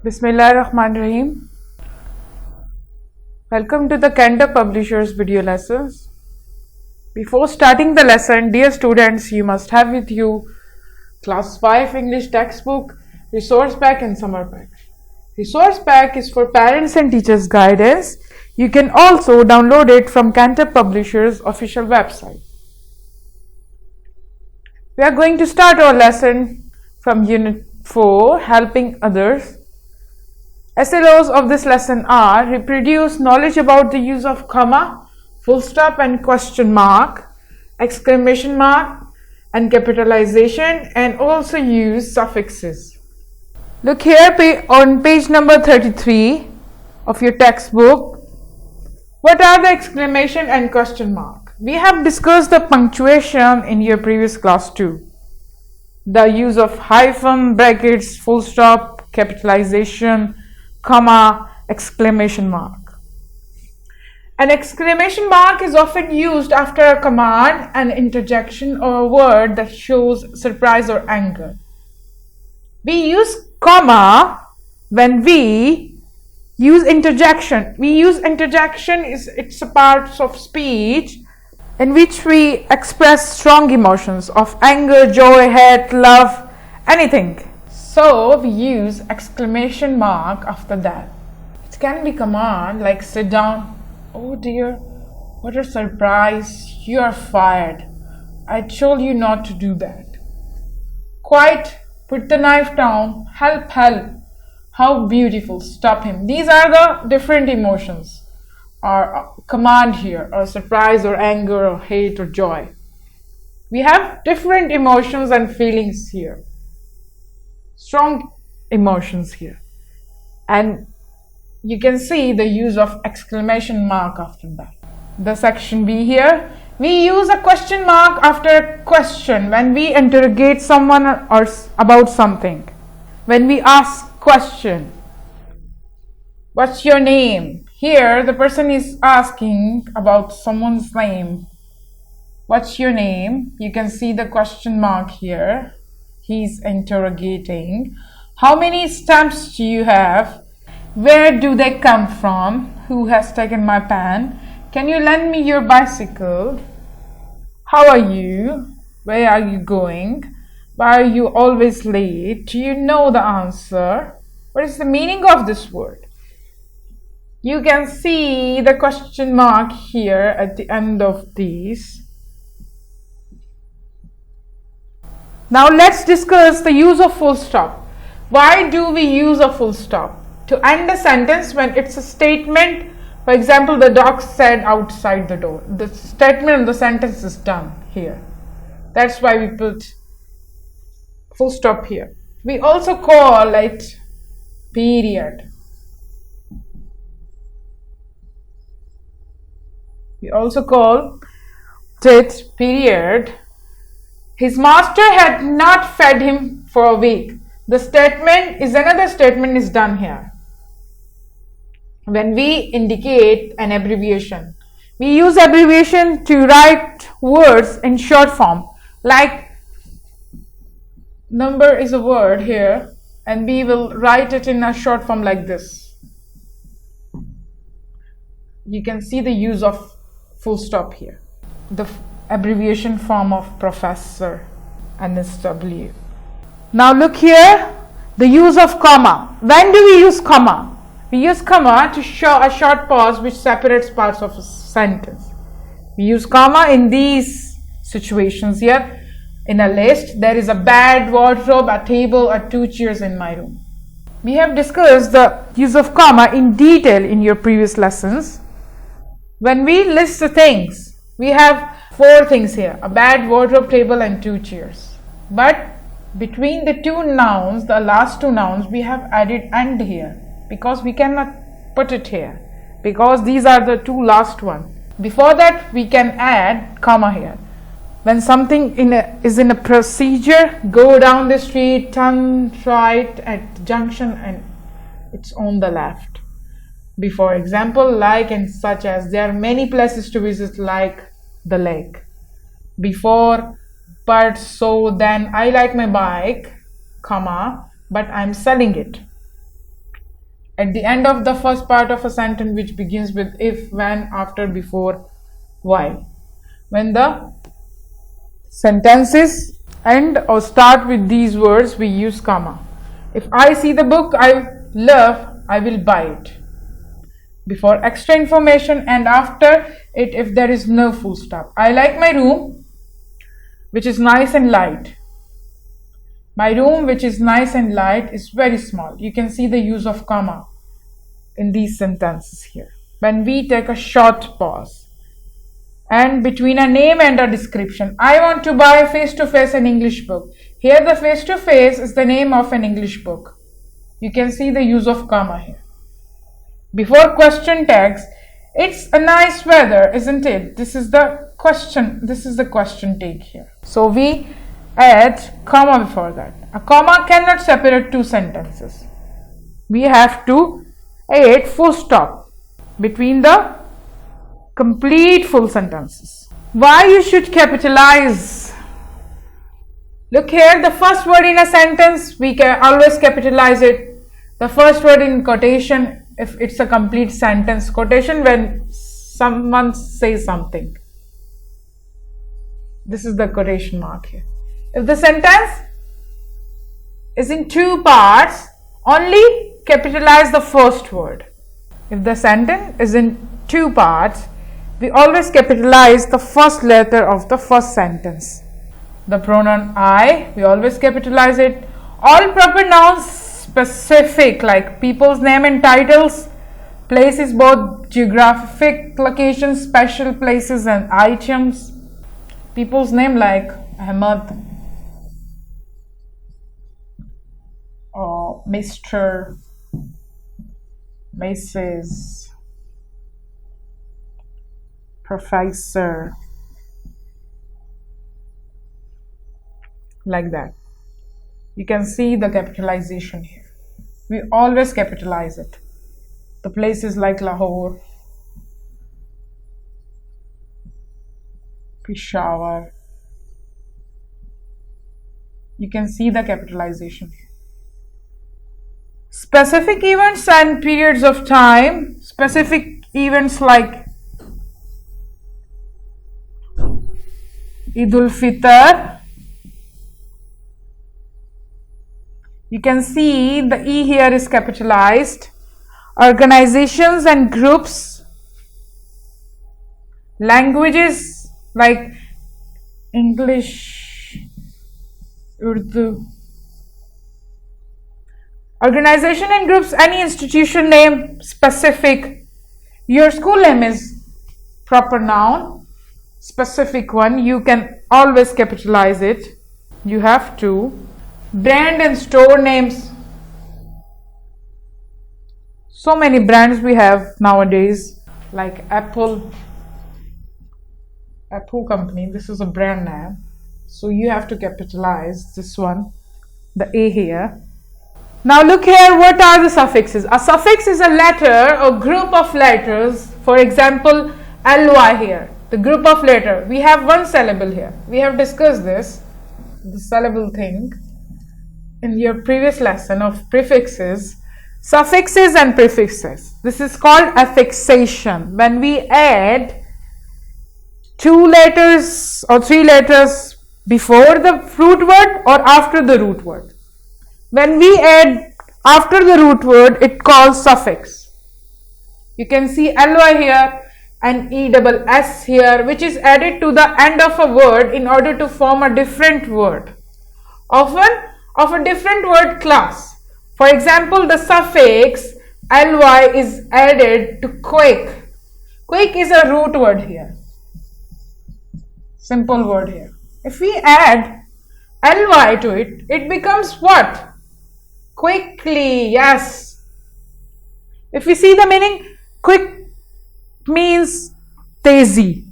Bismillahirrahmanirrahim. Welcome to the Cantab Publishers video lessons. Before starting the lesson, dear students, you must have with you Class 5 English textbook, resource pack and summer pack. Resource pack is for parents and teachers guidance. You can also download it from Cantab Publishers official website. We are going to start our lesson from Unit 4, Helping Others. SLOs of this lesson are reproduce knowledge about the use of comma, full stop and question mark, exclamation mark and capitalization, and also use suffixes. Look here on page number 33 of your textbook. What are the exclamation and question mark? We have discussed the punctuation in your previous class too. The use of hyphen, brackets, full stop, capitalization, comma, exclamation mark. An exclamation mark is often used after a command, an interjection, or a word that shows surprise or anger. We use comma when we use interjection. We use interjection, it's a part of speech in which we express strong emotions of anger, joy, hate, love, anything. So we use exclamation mark after that. It can be command like sit down. Oh dear, what a surprise, you are fired. I told you not to do that. Quiet, put the knife down. Help, help. How beautiful, stop him. These are the different emotions or command here, or surprise or anger or hate or joy. We have different emotions and feelings here. Strong emotions here, and you can see the use of exclamation mark after that. The section B here, we use a question mark after a question when we interrogate someone or about something. When we ask question, what's your name? Here the person is asking about someone's name. What's your name? You can see the question mark here. He's interrogating. How many stamps do you have? Where do they come from? Who has taken my pen? Can you lend me your bicycle? How are you? Where are you going? Why are you always late? Do you know the answer? What is the meaning of this word? You can see the question mark here at the end of these. Now let's discuss the use of full stop. Why do we use a full stop? To end a sentence when it's a statement. For example, the dog said outside the door. The statement and the sentence is done here. That's why we put full stop here. We also call it period. We also call it period. His master had not fed him for a week. The statement is another statement is done here. When we indicate an abbreviation, we use abbreviation to write words in short form. Like number is a word here, and we will write it in a short form like this. You can see the use of full stop here. The abbreviation form of professor, NSW. Now look here, the use of comma. When do we use comma? We use comma to show a short pause which separates parts of a sentence. We use comma in these situations here. In a list, there is a bed, wardrobe, a table, or 2 chairs in my room. We have discussed the use of comma in detail in your previous lessons. When we list the things, we have 4 things here: a bed, wardrobe, table, and 2 chairs. But between the 2 nouns, the last 2 nouns, we have added and here because we cannot put it here because these are the 2 last one. Before that, we can add comma here. When something is in a procedure, go down the street, turn right at the junction, and it's on the left. Before example, like and such as, there are many places to visit like the lake. Before, but, so, then, I like my bike, comma, but I'm selling it. at the end of the first part of a sentence which begins with if, when, after, before, while. When the sentences end or start with these words, we use comma. If I see the book I love, I will buy it. Before extra information, and after it if there is no full stop. I like my room, which is nice and light. My room, which is nice and light, is very small. You can see the use of comma in these sentences here. When we take a short pause and between a name and a description. I want to buy face-to-face an English book. Here the face-to-face is the name of an English book. You can see the use of comma here. Before question tags, it's a nice weather, isn't it? This is the question tag here. So we add comma before that. A comma cannot separate two sentences. We have to add full stop between the complete full sentences. Why you should capitalize? Look here, the first word in a sentence, we can always capitalize it. The first word in quotation, if it's a complete sentence, quotation when someone says something. This is the quotation mark here. If the sentence is in two parts, only capitalize the first word. If the sentence is in two parts, we always capitalize the first letter of the first sentence. The pronoun I, we always capitalize it. All proper nouns specific like people's name and titles, places, both geographic locations, special places and items. People's name like Ahmad or Mr., Mrs., Professor, like that. You can see the capitalization here. We always capitalize it. The places like Lahore, Peshawar. You can see the capitalization here. Specific events and periods of time. Specific events like Eid al-Fitr. You can see the E here is capitalized. Organizations and groups. Languages like English, Urdu. Organization and groups, any institution name, specific. Your school name is proper noun, specific one. You can always capitalize it. You have to. Brand and store names. So many brands we have nowadays, like Apple company. This is a brand name. So you have to capitalize this one, the A here. Now look here, what are the suffixes? A suffix is a letter or group of letters. For example, ly here, the group of letter. We have one syllable here. We have discussed this, the syllable thing, in your previous lesson of prefixes, suffixes and prefixes. This is called affixation. When we add two letters or three letters before the root word or after the root word. When we add after the root word, it calls suffix. You can see ly here and ess here, which is added to the end of a word in order to form a different word, often of a different word class. For example, the suffix ly is added to quick. Quick is a root word here, simple word here. If we add ly to it, it becomes what? Quickly, yes. If we see the meaning, quick means tezi.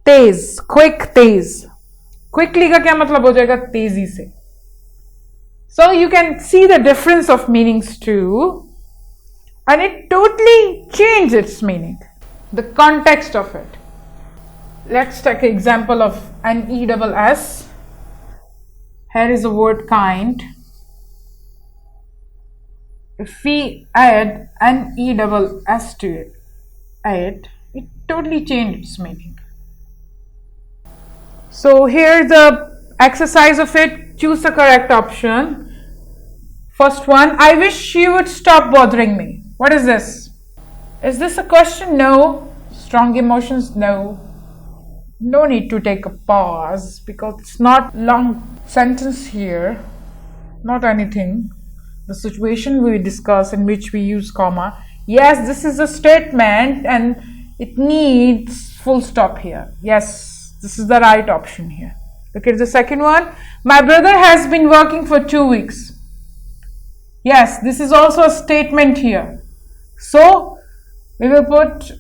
Tej, quick, Tej. Quickly का क्या मतलब हो जाएगा? तेजी से. So you can see the difference of meanings too, and it totally changes its meaning, the context of it. Let's take an example of NESS. Here is the word kind. if we add an E double S to it, it totally changed its meaning. So here the exercise of it, choose the correct option. First one, I wish you would stop bothering me. What is this? Is this a question? No. Strong emotions? No. No need to take a pause because it's not long sentence here, not anything. The situation we discuss in which we use comma. Yes, this is a statement and it needs full stop here. Yes, this is the right option here. Look at the second one. My brother has been working for 2 weeks. Yes, this is also a statement here. So we will put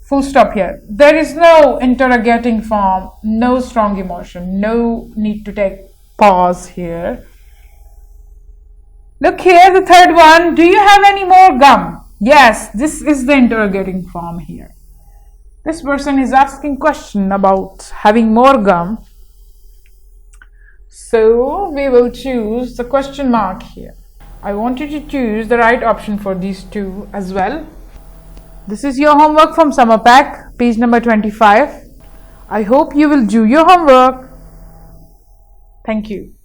full stop here. There is no interrogating form, no strong emotion, no need to take pause here. Look here, the third one. Do you have any more gum? Yes, this is the interrogating form here. This person is asking question about having more gum. So we will choose the question mark here. I want you to choose the right option for these two as well. This is your homework from Summer Pack, page number 25. I hope you will do your homework. Thank you.